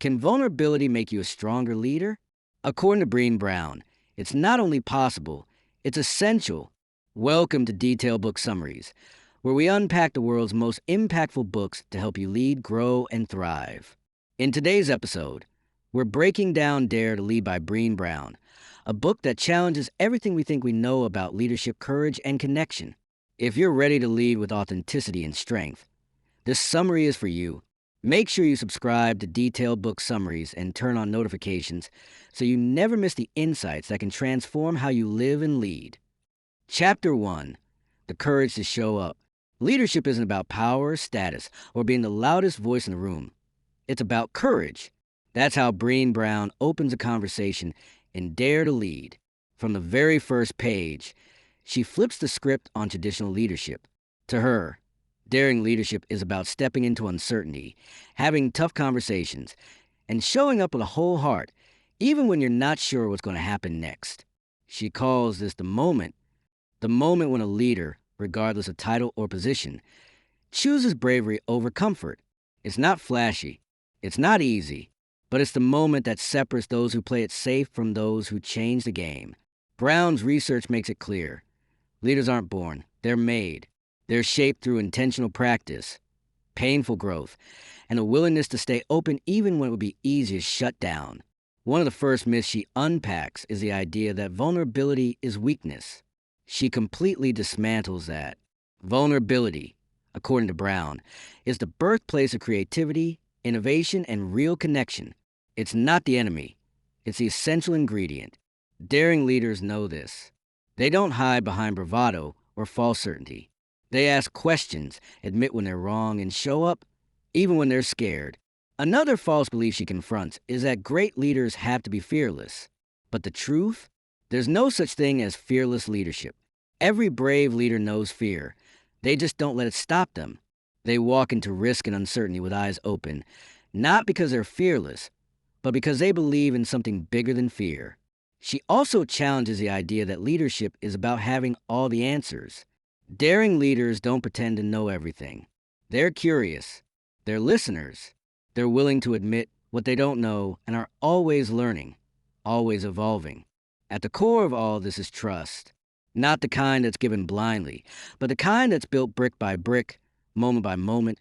Can vulnerability make you a stronger leader? According to Brené Brown, it's not only possible, it's essential. Welcome to Detailed Book Summaries, where we unpack the world's most impactful books to help you lead, grow, and thrive. In today's episode, we're breaking down Dare to Lead by Brené Brown, a book that challenges everything we think we know about leadership, courage, and connection. If you're ready to lead with authenticity and strength, this summary is for you. Make sure you subscribe to Detailed Book Summaries and turn on notifications so you never miss the insights that can transform how you live and lead. Chapter 1. The Courage to Show Up. Leadership isn't about power, status, or being the loudest voice in the room. It's about courage. That's how Brené Brown opens a conversation in Dare to Lead. From the very first page, she flips the script on traditional leadership. To her, daring leadership is about stepping into uncertainty, having tough conversations, and showing up with a whole heart, even when you're not sure what's going to happen next. She calls this the moment when a leader, regardless of title or position, chooses bravery over comfort. It's not flashy, it's not easy, but it's the moment that separates those who play it safe from those who change the game. Brown's research makes it clear. Leaders aren't born, they're made. They're shaped through intentional practice, painful growth, and a willingness to stay open even when it would be easy to shut down. One of the first myths she unpacks is the idea that vulnerability is weakness. She completely dismantles that. Vulnerability, according to Brown, is the birthplace of creativity, innovation, and real connection. It's not the enemy. It's the essential ingredient. Daring leaders know this. They don't hide behind bravado or false certainty. They ask questions, admit when they're wrong, and show up even when they're scared. Another false belief she confronts is that great leaders have to be fearless. But the truth? There's no such thing as fearless leadership. Every brave leader knows fear. They just don't let it stop them. They walk into risk and uncertainty with eyes open, not because they're fearless, but because they believe in something bigger than fear. She also challenges the idea that leadership is about having all the answers. Daring leaders don't pretend to know everything. They're curious. They're listeners. They're willing to admit what they don't know and are always learning, always evolving. At the core of all this is trust. Not the kind that's given blindly, but the kind that's built brick by brick, moment by moment,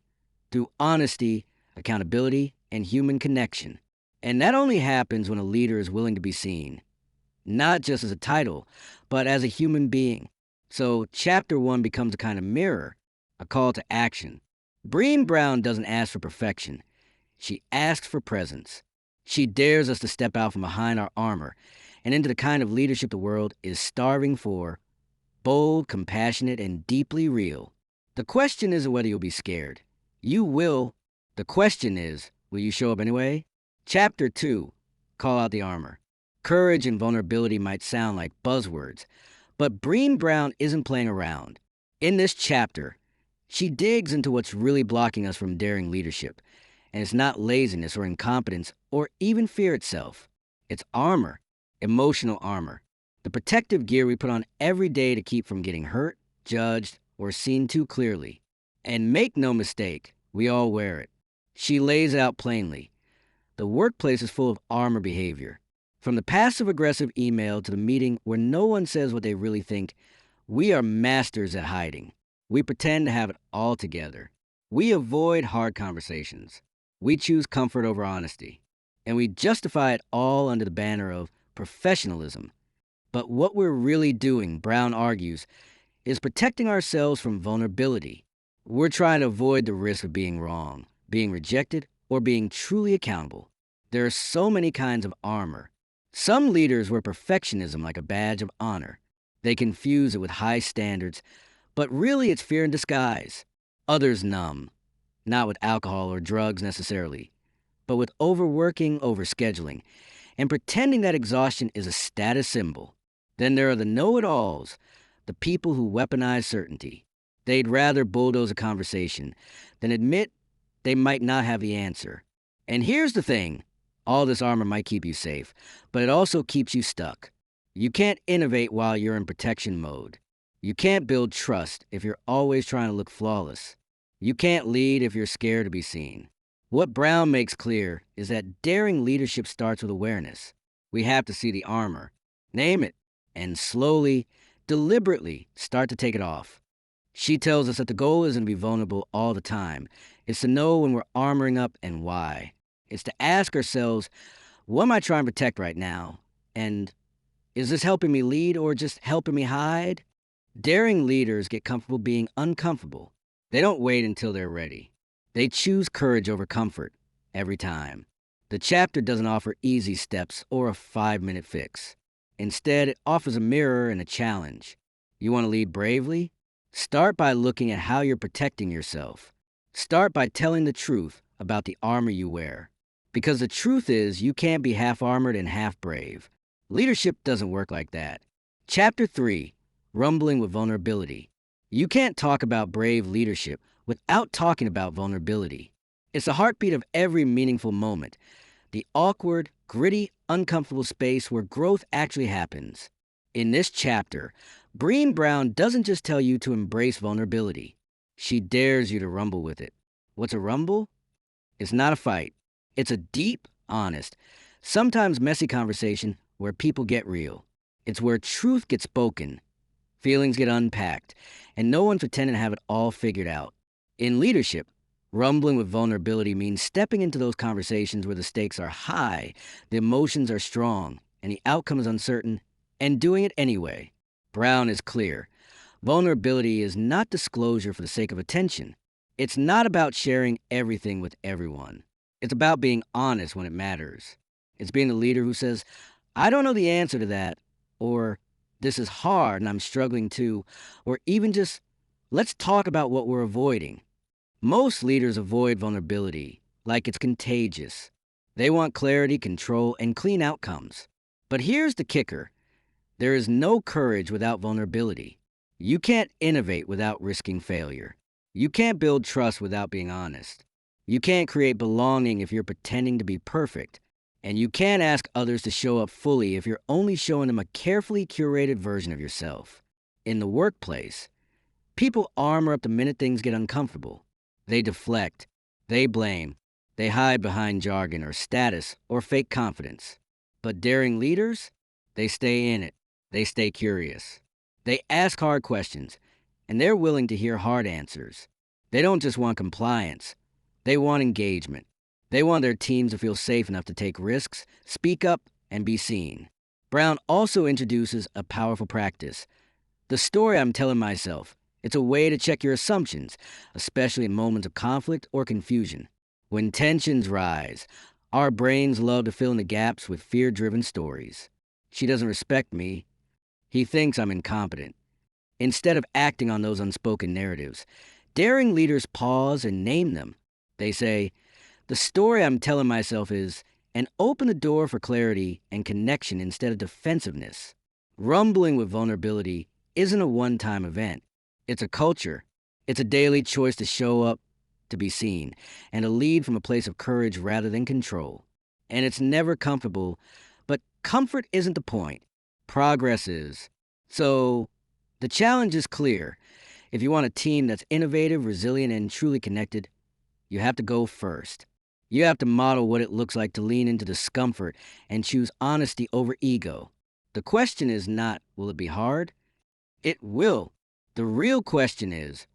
through honesty, accountability, and human connection. And that only happens when a leader is willing to be seen, not just as a title, but as a human being. So chapter 1 becomes a kind of mirror, a call to action. Brené Brown doesn't ask for perfection. She asks for presence. She dares us to step out from behind our armor and into the kind of leadership the world is starving for: bold, compassionate, and deeply real. The question isn't whether you'll be scared. You will. The question is, will you show up anyway? Chapter 2, Call Out the Armor. Courage and vulnerability might sound like buzzwords, but Brené Brown isn't playing around. In this chapter, she digs into what's really blocking us from daring leadership, and it's not laziness or incompetence or even fear itself. It's armor, emotional armor, the protective gear we put on every day to keep from getting hurt, judged, or seen too clearly. And make no mistake, we all wear it. She lays it out plainly. The workplace is full of armor behavior. From the passive-aggressive email to the meeting where no one says what they really think, we are masters at hiding. We pretend to have it all together. We avoid hard conversations. We choose comfort over honesty. And we justify it all under the banner of professionalism. But what we're really doing, Brown argues, is protecting ourselves from vulnerability. We're trying to avoid the risk of being wrong, being rejected, or being truly accountable. There are so many kinds of armor. Some leaders wear perfectionism like a badge of honor. They confuse it with high standards, but really it's fear in disguise. Others numb, not with alcohol or drugs necessarily, but with overworking, overscheduling, and pretending that exhaustion is a status symbol. Then there are the know-it-alls, the people who weaponize certainty. They'd rather bulldoze a conversation than admit they might not have the answer. And here's the thing. All this armor might keep you safe, but it also keeps you stuck. You can't innovate while you're in protection mode. You can't build trust if you're always trying to look flawless. You can't lead if you're scared to be seen. What Brown makes clear is that daring leadership starts with awareness. We have to see the armor, name it, and slowly, deliberately start to take it off. She tells us that the goal isn't to be vulnerable all the time. It's to know when we're armoring up and why. It's to ask ourselves, what am I trying to protect right now? And is this helping me lead or just helping me hide? Daring leaders get comfortable being uncomfortable. They don't wait until they're ready. They choose courage over comfort every time. The chapter doesn't offer easy steps or a 5-minute fix. Instead, it offers a mirror and a challenge. You want to lead bravely? Start by looking at how you're protecting yourself. Start by telling the truth about the armor you wear. Because the truth is, you can't be half armored and half brave. Leadership doesn't work like that. Chapter 3, Rumbling with Vulnerability. You can't talk about brave leadership without talking about vulnerability. It's the heartbeat of every meaningful moment, the awkward, gritty, uncomfortable space where growth actually happens. In this chapter, Brené Brown doesn't just tell you to embrace vulnerability. She dares you to rumble with it. What's a rumble? It's not a fight. It's a deep, honest, sometimes messy conversation where people get real. It's where truth gets spoken, feelings get unpacked, and no one's pretending to have it all figured out. In leadership, rumbling with vulnerability means stepping into those conversations where the stakes are high, the emotions are strong, and the outcome is uncertain, and doing it anyway. Brown is clear. Vulnerability is not disclosure for the sake of attention. It's not about sharing everything with everyone. It's about being honest when it matters. It's being a leader who says, I don't know the answer to that, or this is hard and I'm struggling too, or even just, let's talk about what we're avoiding. Most leaders avoid vulnerability like it's contagious. They want clarity, control, and clean outcomes. But here's the kicker. There is no courage without vulnerability. You can't innovate without risking failure. You can't build trust without being honest. You can't create belonging if you're pretending to be perfect. And you can't ask others to show up fully if you're only showing them a carefully curated version of yourself. In the workplace, people armor up the minute things get uncomfortable. They deflect, they blame, they hide behind jargon or status or fake confidence. But daring leaders, they stay in it. They stay curious. They ask hard questions, and they're willing to hear hard answers. They don't just want compliance. They want engagement. They want their teams to feel safe enough to take risks, speak up, and be seen. Brown also introduces a powerful practice. The story I'm telling myself. It's a way to check your assumptions, especially in moments of conflict or confusion. When tensions rise, our brains love to fill in the gaps with fear-driven stories. She doesn't respect me. He thinks I'm incompetent. Instead of acting on those unspoken narratives, daring leaders pause and name them. They say, the story I'm telling myself is, and open the door for clarity and connection instead of defensiveness. Rumbling with vulnerability isn't a one-time event. It's a culture. It's a daily choice to show up, to be seen, and to lead from a place of courage rather than control. And it's never comfortable, but comfort isn't the point. Progress is. So, the challenge is clear. If you want a team that's innovative, resilient, and truly connected, you have to go first. You have to model what it looks like to lean into discomfort and choose honesty over ego. The question is not, will it be hard? It will. The real question is,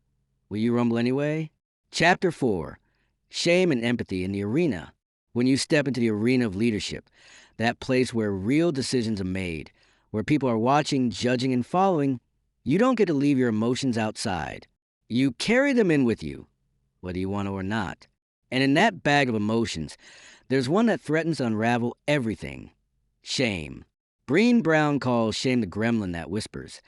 will you rumble anyway? Chapter 4, Shame and Empathy in the Arena. When you step into the arena of leadership, that place where real decisions are made, where people are watching, judging, and following, you don't get to leave your emotions outside. You carry them in with you, whether you want to or not. And in that bag of emotions, there's one that threatens to unravel everything. Shame. Brené Brown calls shame the gremlin that whispers,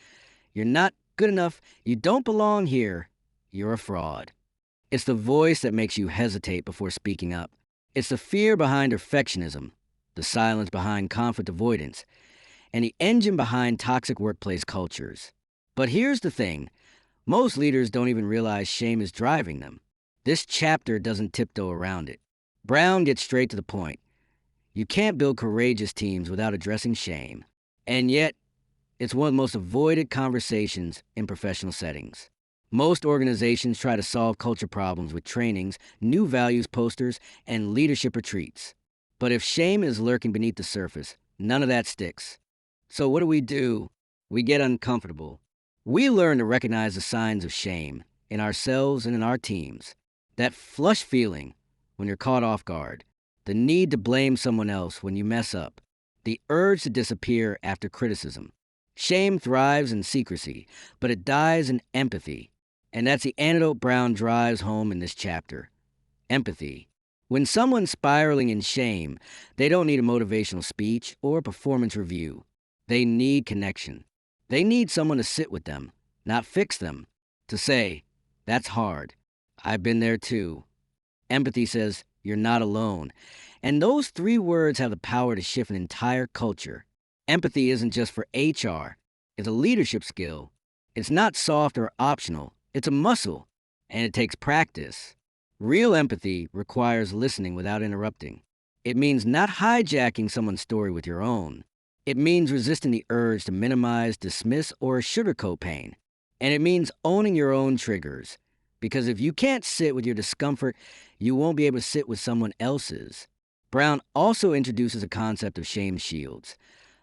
you're not good enough, you don't belong here, you're a fraud. It's the voice that makes you hesitate before speaking up. It's the fear behind perfectionism, the silence behind conflict avoidance, and the engine behind toxic workplace cultures. But here's the thing, most leaders don't even realize shame is driving them. This chapter doesn't tiptoe around it. Brown gets straight to the point. You can't build courageous teams without addressing shame. And yet, it's one of the most avoided conversations in professional settings. Most organizations try to solve culture problems with trainings, new values posters, and leadership retreats. But if shame is lurking beneath the surface, none of that sticks. So what do? We get uncomfortable. We learn to recognize the signs of shame in ourselves and in our teams. That flush feeling when you're caught off guard, the need to blame someone else when you mess up, the urge to disappear after criticism. Shame thrives in secrecy, but it dies in empathy. And that's the antidote Brown drives home in this chapter. Empathy. When someone's spiraling in shame, they don't need a motivational speech or a performance review. They need connection. They need someone to sit with them, not fix them, to say, "That's hard. I've been there too." Empathy says, "You're not alone." And those three words have the power to shift an entire culture. Empathy isn't just for HR, it's a leadership skill. It's not soft or optional, it's a muscle, and it takes practice. Real empathy requires listening without interrupting. It means not hijacking someone's story with your own. It means resisting the urge to minimize, dismiss, or sugarcoat pain. And it means owning your own triggers. Because if you can't sit with your discomfort, you won't be able to sit with someone else's. Brown also introduces a concept of shame shields,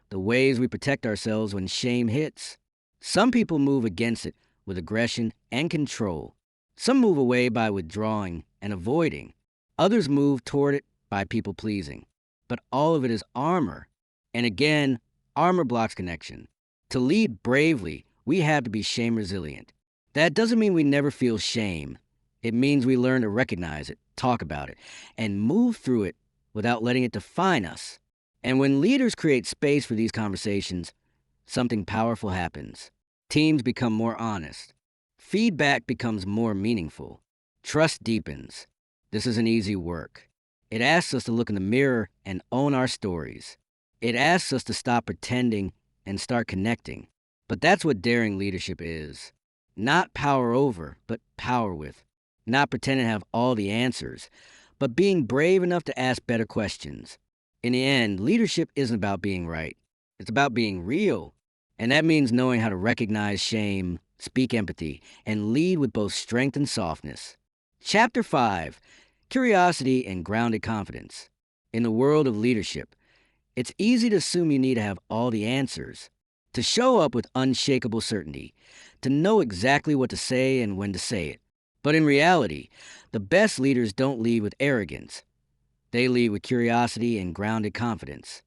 the ways we protect ourselves when shame hits. Some people move against it with aggression and control. Some move away by withdrawing and avoiding. Others move toward it by people pleasing. But all of it is armor. And again, armor blocks connection. To lead bravely, we have to be shame resilient. That doesn't mean we never feel shame. It means we learn to recognize it, talk about it, and move through it without letting it define us. And when leaders create space for these conversations, something powerful happens. Teams become more honest. Feedback becomes more meaningful. Trust deepens. This isn't easy work. It asks us to look in the mirror and own our stories. It asks us to stop pretending and start connecting. But that's what daring leadership is. Not power over, but power with. Not pretending to have all the answers, but being brave enough to ask better questions. In the end, leadership isn't about being right. It's about being real. And that means knowing how to recognize shame, speak empathy, and lead with both strength and softness. Chapter 5, Curiosity and Grounded Confidence. In the world of leadership, it's easy to assume you need to have all the answers, to show up with unshakable certainty, to know exactly what to say and when to say it. But in reality, the best leaders don't lead with arrogance. They lead with curiosity and grounded confidence.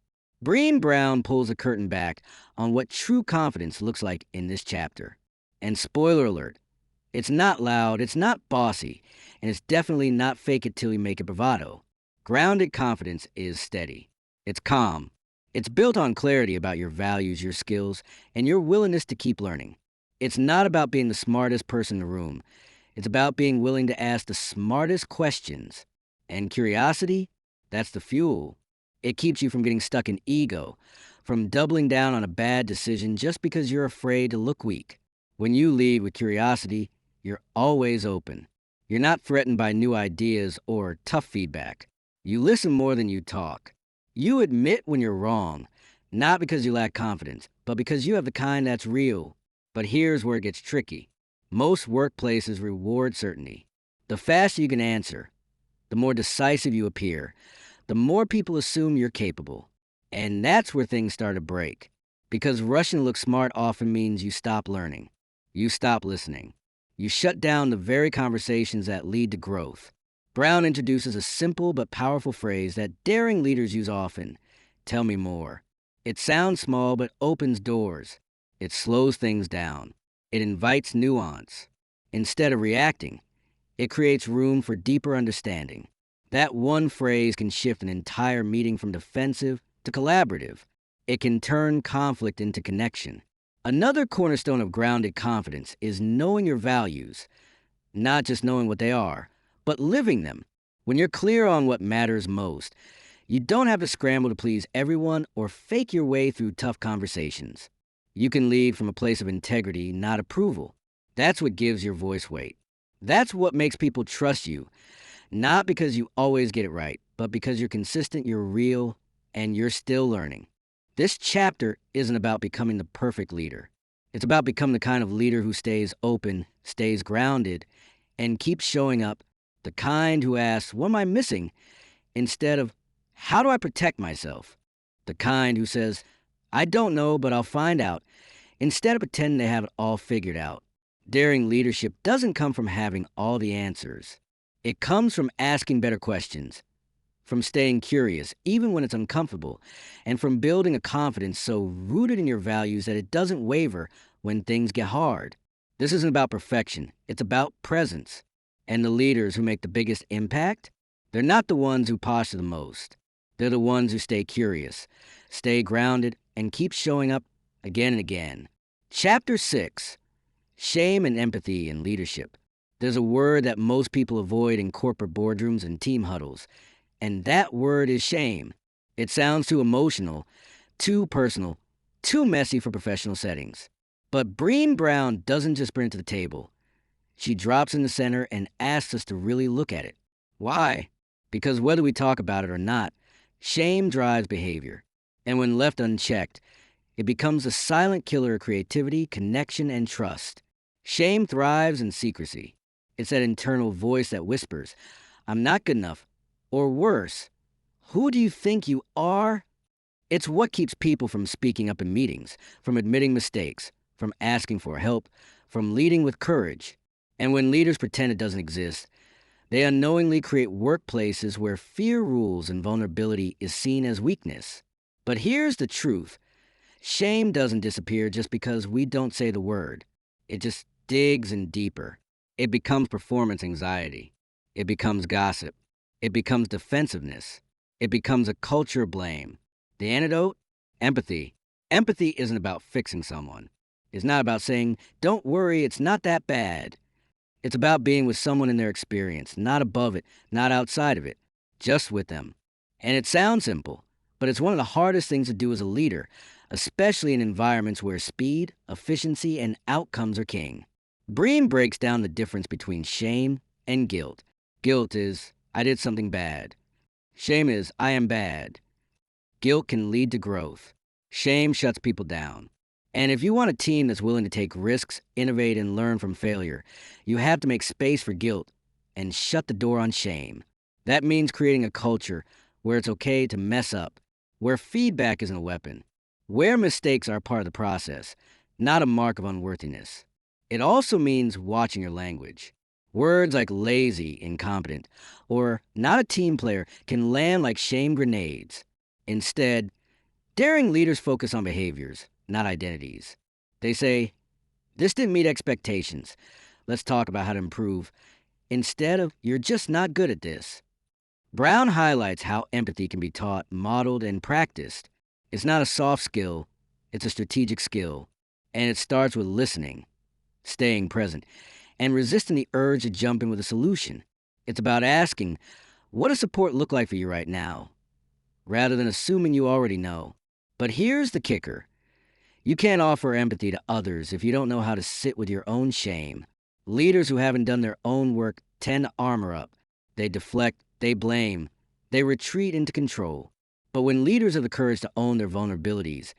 Brené Brown pulls the curtain back on what true confidence looks like in this chapter. And spoiler alert, it's not loud, it's not bossy, and it's definitely not fake it till you make it bravado. Grounded confidence is steady. It's calm. It's built on clarity about your values, your skills, and your willingness to keep learning. It's not about being the smartest person in the room. It's about being willing to ask the smartest questions. And curiosity, that's the fuel. It keeps you from getting stuck in ego, from doubling down on a bad decision just because you're afraid to look weak. When you lead with curiosity, you're always open. You're not threatened by new ideas or tough feedback. You listen more than you talk. You admit when you're wrong, not because you lack confidence, but because you have the kind that's real. But here's where it gets tricky. Most workplaces reward certainty. The faster you can answer, the more decisive you appear, the more people assume you're capable. And that's where things start to break. Because rushing to look smart often means you stop learning. You stop listening. You shut down the very conversations that lead to growth. Brown introduces a simple but powerful phrase that daring leaders use often. Tell me more. It sounds small but opens doors. It slows things down. It invites nuance. Instead of reacting, it creates room for deeper understanding. That one phrase can shift an entire meeting from defensive to collaborative. It can turn conflict into connection. Another cornerstone of grounded confidence is knowing your values, not just knowing what they are, but living them. When you're clear on what matters most, you don't have to scramble to please everyone or fake your way through tough conversations. You can lead from a place of integrity, not approval. That's what gives your voice weight. That's what makes people trust you, not because you always get it right, but because you're consistent, you're real, and you're still learning. This chapter isn't about becoming the perfect leader. It's about becoming the kind of leader who stays open, stays grounded, and keeps showing up, the kind who asks, "What am I missing?" instead of, "How do I protect myself?" The kind who says, "I don't know, but I'll find out," instead of pretending they have it all figured out. Daring leadership doesn't come from having all the answers. It comes from asking better questions, from staying curious, even when it's uncomfortable, and from building a confidence so rooted in your values that it doesn't waver when things get hard. This isn't about perfection, it's about presence. And the leaders who make the biggest impact, they're not the ones who posture the most. They're the ones who stay curious, stay grounded, and keep showing up again and again. Chapter 6: Shame and Empathy in Leadership. There's a word that most people avoid in corporate boardrooms and team huddles, and that word is shame. It sounds too emotional, too personal, too messy for professional settings. But Brené Brown doesn't just bring it to the table. She drops in the center and asks us to really look at it. Why? Because whether we talk about it or not, shame drives behavior. And when left unchecked, it becomes a silent killer of creativity, connection, and trust. Shame thrives in secrecy. It's that internal voice that whispers, "I'm not good enough," or worse, "Who do you think you are?" It's what keeps people from speaking up in meetings, from admitting mistakes, from asking for help, from leading with courage. And when leaders pretend it doesn't exist, they unknowingly create workplaces where fear rules and vulnerability is seen as weakness. But here's the truth: shame doesn't disappear just because we don't say the word. It just digs in deeper. It becomes performance anxiety. It becomes gossip. It becomes defensiveness. It becomes a culture of blame. The antidote? Empathy. Empathy isn't about fixing someone. It's not about saying, "Don't worry, it's not that bad." It's about being with someone in their experience, not above it, not outside of it, just with them. And it sounds simple, but it's one of the hardest things to do as a leader, especially in environments where speed, efficiency, and outcomes are king. Bream breaks down the difference between shame and guilt. Guilt is, "I did something bad." Shame is, "I am bad." Guilt can lead to growth. Shame shuts people down. And if you want a team that's willing to take risks, innovate, and learn from failure, you have to make space for guilt and shut the door on shame. That means creating a culture where it's okay to mess up, where feedback isn't a weapon, where mistakes are part of the process, not a mark of unworthiness. It also means watching your language. Words like lazy, incompetent, or not a team player can land like shame grenades. Instead, daring leaders focus on behaviors, not identities. They say, "This didn't meet expectations. Let's talk about how to improve," instead of, "You're just not good at this." Brown highlights how empathy can be taught, modeled, and practiced. It's not a soft skill, it's a strategic skill. And it starts with listening, staying present, and resisting the urge to jump in with a solution. It's about asking, "What does support look like for you right now?" rather than assuming you already know. But here's the kicker: you can't offer empathy to others if you don't know how to sit with your own shame. Leaders who haven't done their own work tend to armor up. They deflect, they blame, they retreat into control. But when leaders have the courage to own their vulnerabilities,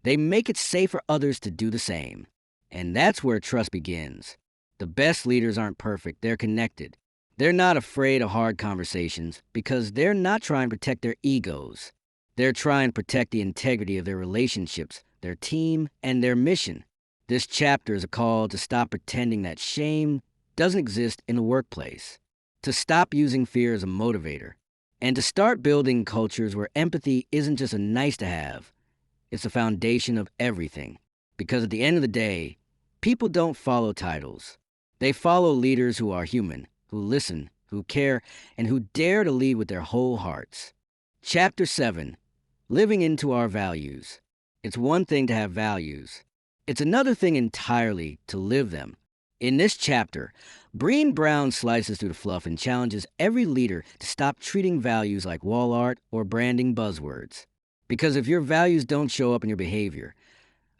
they make it safe for others to do the same. And that's where trust begins. The best leaders aren't perfect, they're connected. They're not afraid of hard conversations because they're not trying to protect their egos. They're trying to protect the integrity of their relationships, their team, and their mission. This chapter is a call to stop pretending that shame doesn't exist in the workplace, to stop using fear as a motivator, and to start building cultures where empathy isn't just a nice to have, it's the foundation of everything. Because at the end of the day, people don't follow titles. They follow leaders who are human, who listen, who care, and who dare to lead with their whole hearts. Chapter 7: Living into Our Values. It's one thing to have values. It's another thing entirely to live them. In this chapter, Brené Brown slices through the fluff and challenges every leader to stop treating values like wall art or branding buzzwords. Because if your values don't show up in your behavior,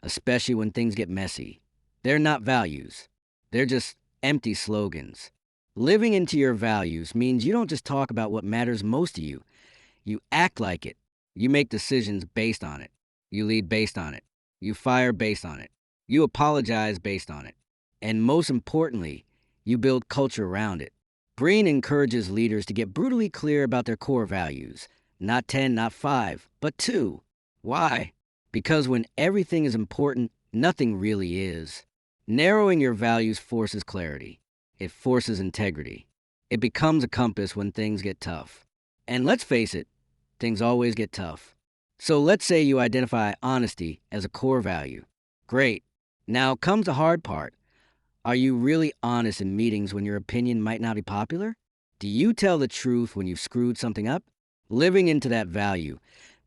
especially when things get messy, they're not values. They're just empty slogans. Living into your values means you don't just talk about what matters most to you. You act like it. You make decisions based on it. You lead based on it. You fire based on it. You apologize based on it. And most importantly, you build culture around it. Breen encourages leaders to get brutally clear about their core values. Not 10, not 5, but 2. Why? Because when everything is important, nothing really is. Narrowing your values forces clarity. It forces integrity. It becomes a compass when things get tough. And let's face it, things always get tough. So let's say you identify honesty as a core value. Great. Now comes the hard part. Are you really honest in meetings when your opinion might not be popular? Do you tell the truth when you've screwed something up? Living into that value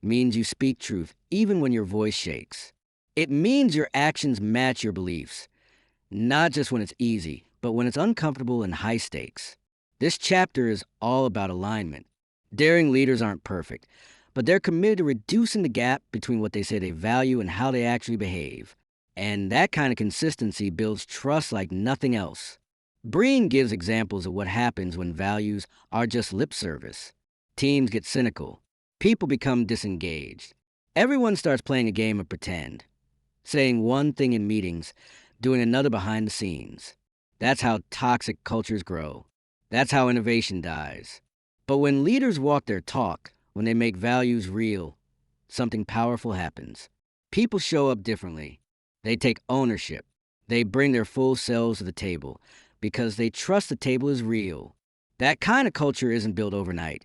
means you speak truth even when your voice shakes. It means your actions match your beliefs, not just when it's easy, but when it's uncomfortable and high stakes. This chapter is all about alignment. Daring leaders aren't perfect, but they're committed to reducing the gap between what they say they value and how they actually behave. And that kind of consistency builds trust like nothing else. Breen gives examples of what happens when values are just lip service. Teams get cynical. People become disengaged. Everyone starts playing a game of pretend, saying one thing in meetings, doing another behind the scenes. That's how toxic cultures grow. That's how innovation dies. But when leaders walk their talk, when they make values real, something powerful happens. People show up differently. They take ownership. They bring their full selves to the table because they trust the table is real. That kind of culture isn't built overnight.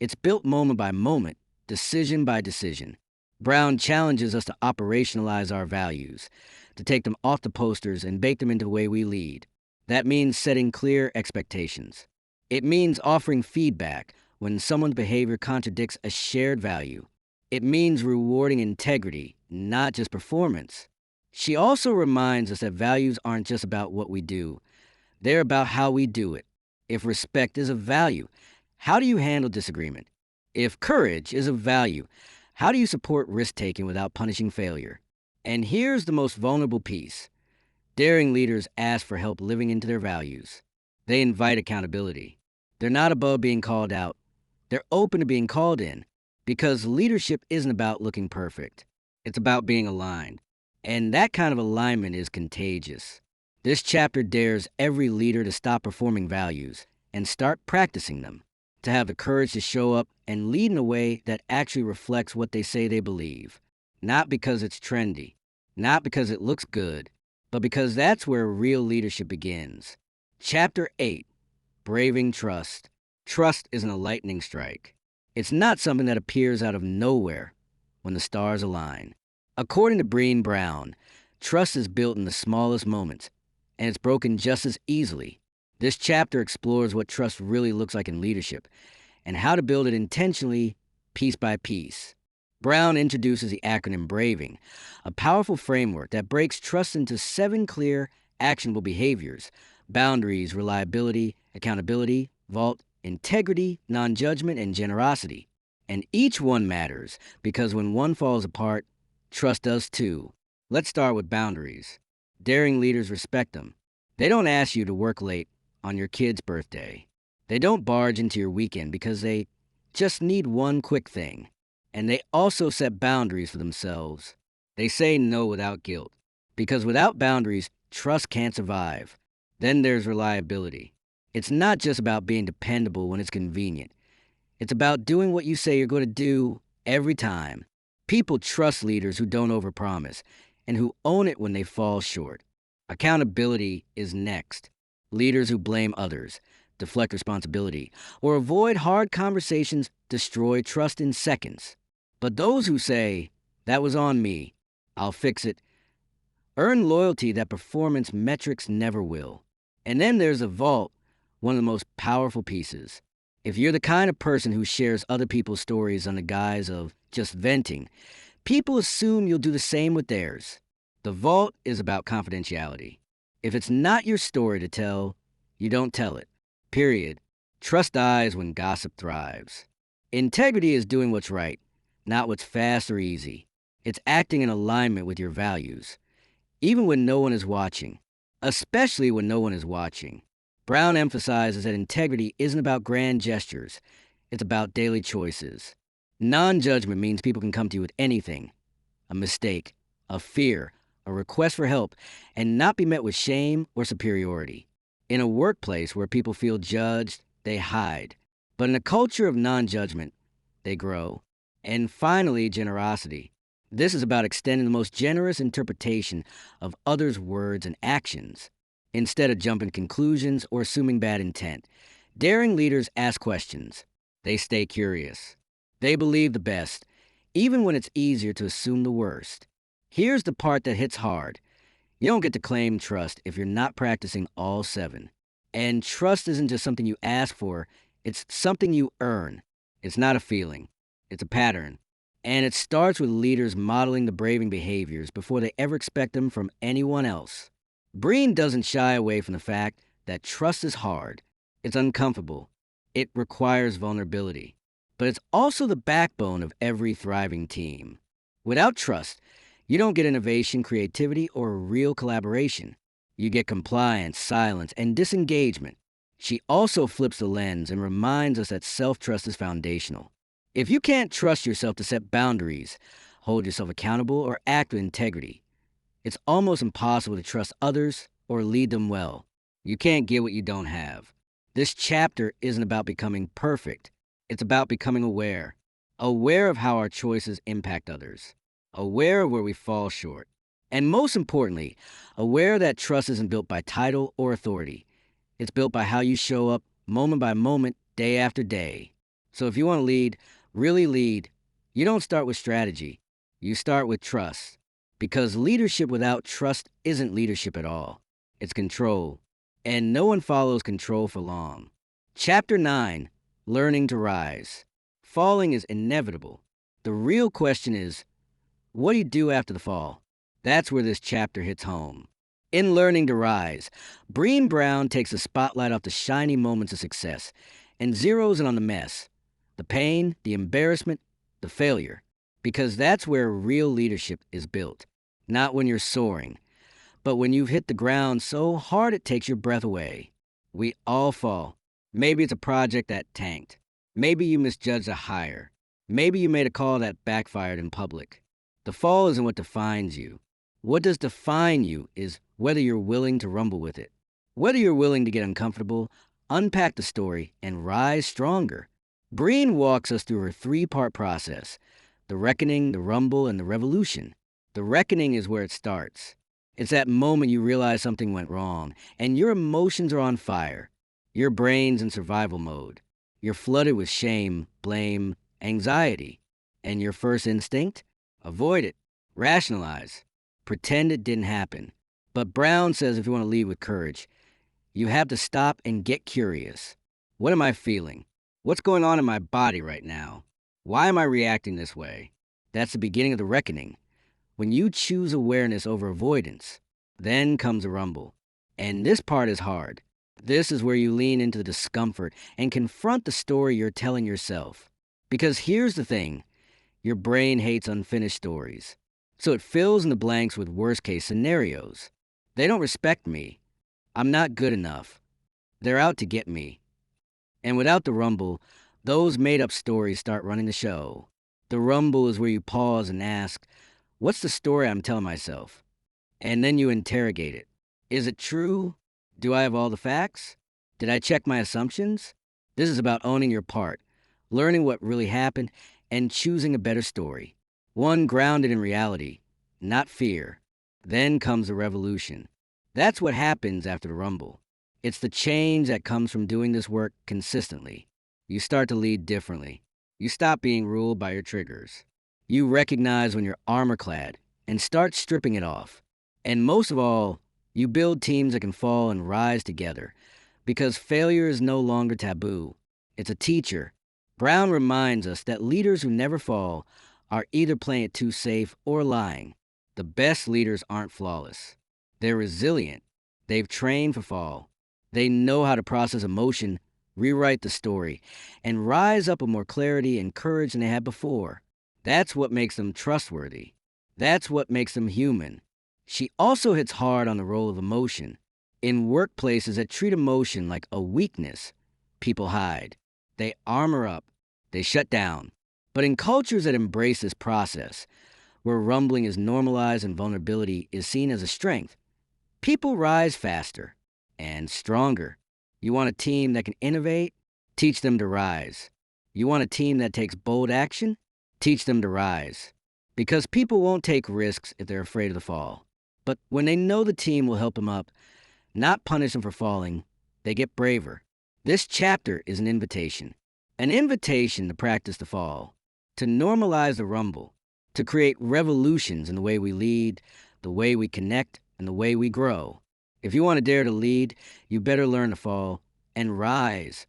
It's built moment by moment, decision by decision. Brown challenges us to operationalize our values, to take them off the posters and bake them into the way we lead. That means setting clear expectations. It means offering feedback when someone's behavior contradicts a shared value. It means rewarding integrity, not just performance. She also reminds us that values aren't just about what we do, they're about how we do it. If respect is a value, how do you handle disagreement? If courage is a value, how do you support risk taking without punishing failure? And here's the most vulnerable piece. Daring leaders ask for help living into their values. They invite accountability. They're not above being called out. They're open to being called in because leadership isn't about looking perfect. It's about being aligned. And that kind of alignment is contagious. This chapter dares every leader to stop performing values and start practicing them, to have the courage to show up and lead in a way that actually reflects what they say they believe. Not because it's trendy, not because it looks good, but because that's where real leadership begins. Chapter 8, Braving Trust. Trust isn't a lightning strike. It's not something that appears out of nowhere when the stars align. According to Brené Brown, trust is built in the smallest moments, and it's broken just as easily. This chapter explores what trust really looks like in leadership and how to build it intentionally, piece by piece. Brown introduces the acronym BRAVING, a powerful framework that breaks trust into 7 clear, actionable behaviors: boundaries, reliability, accountability, vault, integrity, non-judgment, and generosity. And each one matters because when one falls apart, trust does too. Let's start with boundaries. Daring leaders respect them. They don't ask you to work late on your kid's birthday. They don't barge into your weekend because they just need one quick thing. And they also set boundaries for themselves. They say no without guilt, because without boundaries, trust can't survive. Then there's reliability. It's not just about being dependable when it's convenient. It's about doing what you say you're going to do every time. People trust leaders who don't overpromise and who own it when they fall short. Accountability is next. Leaders who blame others, deflect responsibility, or avoid hard conversations destroy trust in seconds. But those who say, "That was on me, I'll fix it," earn loyalty that performance metrics never will. And then there's a vault, one of the most powerful pieces. If you're the kind of person who shares other people's stories on the guise of just venting, people assume you'll do the same with theirs. The vault is about confidentiality. If it's not your story to tell, you don't tell it. Period. Trust dies when gossip thrives. Integrity is doing what's right, not what's fast or easy. It's acting in alignment with your values, even when no one is watching, especially when no one is watching. Brown emphasizes that integrity isn't about grand gestures. It's about daily choices. Non-judgment means people can come to you with anything: a mistake, a fear, a request for help, and not be met with shame or superiority. In a workplace where people feel judged, they hide. But in a culture of non-judgment, they grow. And finally, generosity. This is about extending the most generous interpretation of others' words and actions, instead of jumping conclusions or assuming bad intent. Daring leaders ask questions. They stay curious. They believe the best, even when it's easier to assume the worst. Here's the part that hits hard. You don't get to claim trust if you're not practicing all seven. And trust isn't just something you ask for, it's something you earn. It's not a feeling, it's a pattern. And it starts with leaders modeling the braving behaviors before they ever expect them from anyone else. Breen doesn't shy away from the fact that trust is hard, it's uncomfortable, it requires vulnerability. But it's also the backbone of every thriving team. Without trust, you don't get innovation, creativity, or real collaboration. You get compliance, silence, and disengagement. She also flips the lens and reminds us that self-trust is foundational. If you can't trust yourself to set boundaries, hold yourself accountable, or act with integrity, it's almost impossible to trust others or lead them well. You can't get what you don't have. This chapter isn't about becoming perfect. It's about becoming aware. Aware of how our choices impact others. Aware of where we fall short. And most importantly, aware that trust isn't built by title or authority. It's built by how you show up moment by moment, day after day. So if you want to lead, really lead, you don't start with strategy. You start with trust. Because leadership without trust isn't leadership at all. It's control. And no one follows control for long. Chapter 9, Learning to Rise. Falling is inevitable. The real question is, what do you do after the fall? That's where this chapter hits home. In Learning to Rise, Brené Brown takes the spotlight off the shiny moments of success and zeroes in on the mess, the pain, the embarrassment, the failure, because that's where real leadership is built. Not when you're soaring, but when you've hit the ground so hard it takes your breath away. We all fall. Maybe it's a project that tanked. Maybe you misjudged a hire. Maybe you made a call that backfired in public. The fall isn't what defines you. What does define you is whether you're willing to rumble with it. Whether you're willing to get uncomfortable, unpack the story, and rise stronger. Breen walks us through her three-part process: the reckoning, the rumble, and the revolution. The reckoning is where it starts. It's that moment you realize something went wrong, and your emotions are on fire. Your brain's in survival mode. You're flooded with shame, blame, anxiety. And your first instinct? Avoid it. Rationalize. Pretend it didn't happen. But Brown says if you want to lead with courage, you have to stop and get curious. What am I feeling? What's going on in my body right now? Why am I reacting this way? That's the beginning of the reckoning. When you choose awareness over avoidance, then comes a rumble. And this part is hard. This is where you lean into the discomfort and confront the story you're telling yourself. Because here's the thing. Your brain hates unfinished stories. So it fills in the blanks with worst-case scenarios. They don't respect me. I'm not good enough. They're out to get me. And without the rumble, those made-up stories start running the show. The rumble is where you pause and ask, what's the story I'm telling myself? And then you interrogate it. Is it true? Do I have all the facts? Did I check my assumptions? This is about owning your part, learning what really happened, and choosing a better story. One grounded in reality, not fear. Then comes the revolution. That's what happens after the rumble. It's the change that comes from doing this work consistently. You start to lead differently. You stop being ruled by your triggers. You recognize when you're armor-clad and start stripping it off. And most of all, you build teams that can fall and rise together, because failure is no longer taboo. It's a teacher. Brown reminds us that leaders who never fall are either playing it too safe or lying. The best leaders aren't flawless. They're resilient. They've trained for fall. They know how to process emotion, rewrite the story, and rise up with more clarity and courage than they had before. That's what makes them trustworthy. That's what makes them human. She also hits hard on the role of emotion. In workplaces that treat emotion like a weakness, people hide. They armor up. They shut down. But in cultures that embrace this process, where rumbling is normalized and vulnerability is seen as a strength, people rise faster and stronger. You want a team that can innovate? Teach them to rise. You want a team that takes bold action? Teach them to rise. Because people won't take risks if they're afraid of the fall. But when they know the team will help them up, not punish them for falling, they get braver. This chapter is an invitation to practice the fall, to normalize the rumble, to create revolutions in the way we lead, the way we connect, and the way we grow. If you want to dare to lead, you better learn to fall and rise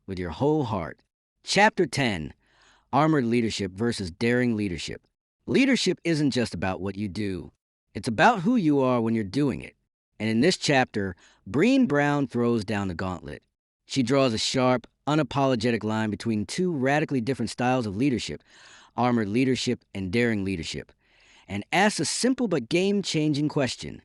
with your whole heart. Chapter 10, Armored Leadership versus Daring Leadership. Leadership isn't just about what you do. It's about who you are when you're doing it. And in this chapter, Brené Brown throws down the gauntlet. She draws a sharp, unapologetic line between two radically different styles of leadership, armored leadership and daring leadership, and asks a simple but game-changing question.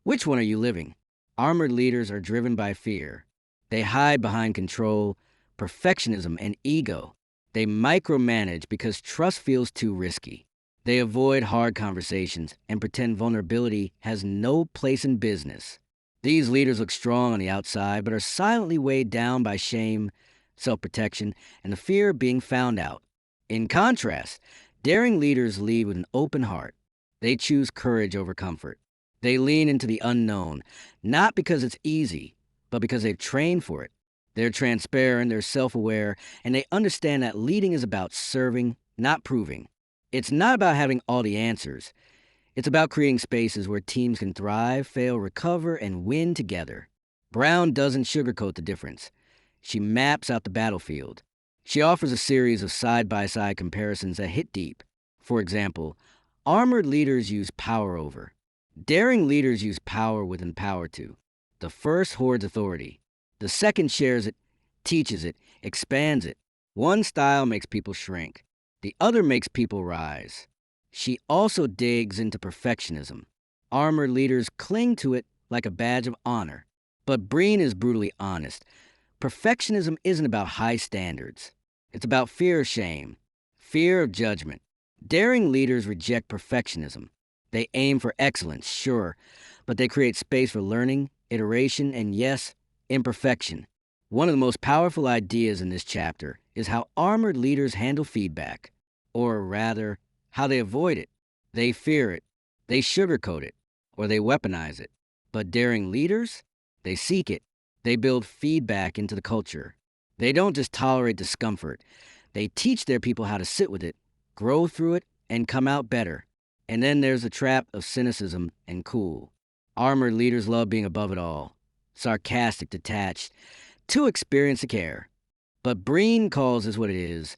Which one are you living? Armored leaders are driven by fear. They hide behind control, perfectionism, and ego. They micromanage because trust feels too risky. They avoid hard conversations and pretend vulnerability has no place in business. These leaders look strong on the outside, but are silently weighed down by shame, self-protection, and the fear of being found out. In contrast, daring leaders lead with an open heart. They choose courage over comfort. They lean into the unknown, not because it's easy, but because they've trained for it. They're transparent, they're self-aware, and they understand that leading is about serving, not proving. It's not about having all the answers. It's about creating spaces where teams can thrive, fail, recover, and win together. Brown doesn't sugarcoat the difference. She maps out the battlefield. She offers a series of side-by-side comparisons that hit deep. For example, armored leaders use power over. Daring leaders use power with empower to. The first hoards authority. The second shares it, teaches it, expands it. One style makes people shrink. The other makes people rise. She also digs into perfectionism. Armored leaders cling to it like a badge of honor. But Breen is brutally honest. Perfectionism isn't about high standards. It's about fear of shame, fear of judgment. Daring leaders reject perfectionism. They aim for excellence, sure, but they create space for learning, iteration, and yes, imperfection. One of the most powerful ideas in this chapter is how armored leaders handle feedback, or rather, how they avoid it. They fear it, they sugarcoat it, or they weaponize it. But daring leaders, they seek it. They build feedback into the culture. They don't just tolerate discomfort. They teach their people how to sit with it, grow through it, and come out better. And then there's the trap of cynicism and cool. Armored leaders love being above it all, sarcastic, detached, too experienced to care. But Breen calls this what it is: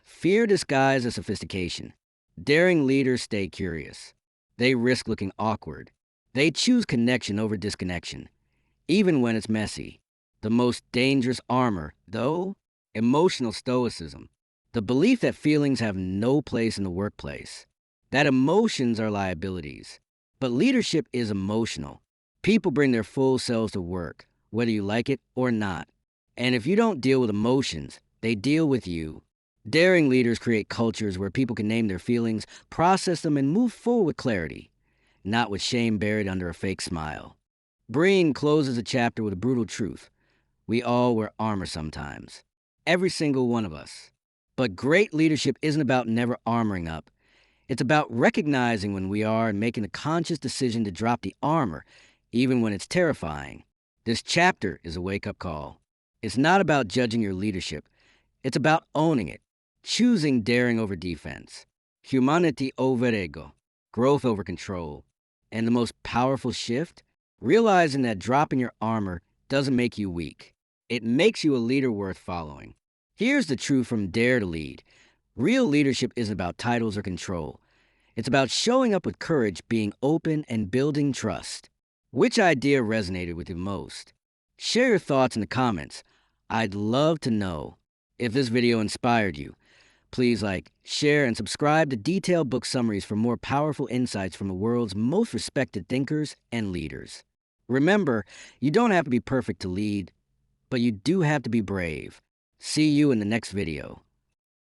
fear disguised as sophistication. Daring leaders stay curious. They risk looking awkward. They choose connection over disconnection, even when it's messy. The most dangerous armor, though, emotional stoicism. The belief that feelings have no place in the workplace, that emotions are liabilities. But leadership is emotional. People bring their full selves to work, whether you like it or not. And if you don't deal with emotions, they deal with you. Daring leaders create cultures where people can name their feelings, process them, and move forward with clarity, not with shame buried under a fake smile. Breen closes the chapter with a brutal truth. We all wear armor sometimes. Every single one of us. But great leadership isn't about never armoring up. It's about recognizing when we are and making the conscious decision to drop the armor, even when it's terrifying. This chapter is a wake-up call. It's not about judging your leadership. It's about owning it, choosing daring over defense, humanity over ego, growth over control. And the most powerful shift? Realizing that dropping your armor doesn't make you weak. It makes you a leader worth following. Here's the truth from Dare to Lead. Real leadership isn't about titles or control. It's about showing up with courage, being open, and building trust. Which idea resonated with you most? Share your thoughts in the comments. I'd love to know. If this video inspired you, please like, share, and subscribe to Detailed Book Summaries for more powerful insights from the world's most respected thinkers and leaders. Remember, you don't have to be perfect to lead, but you do have to be brave. See you in the next video.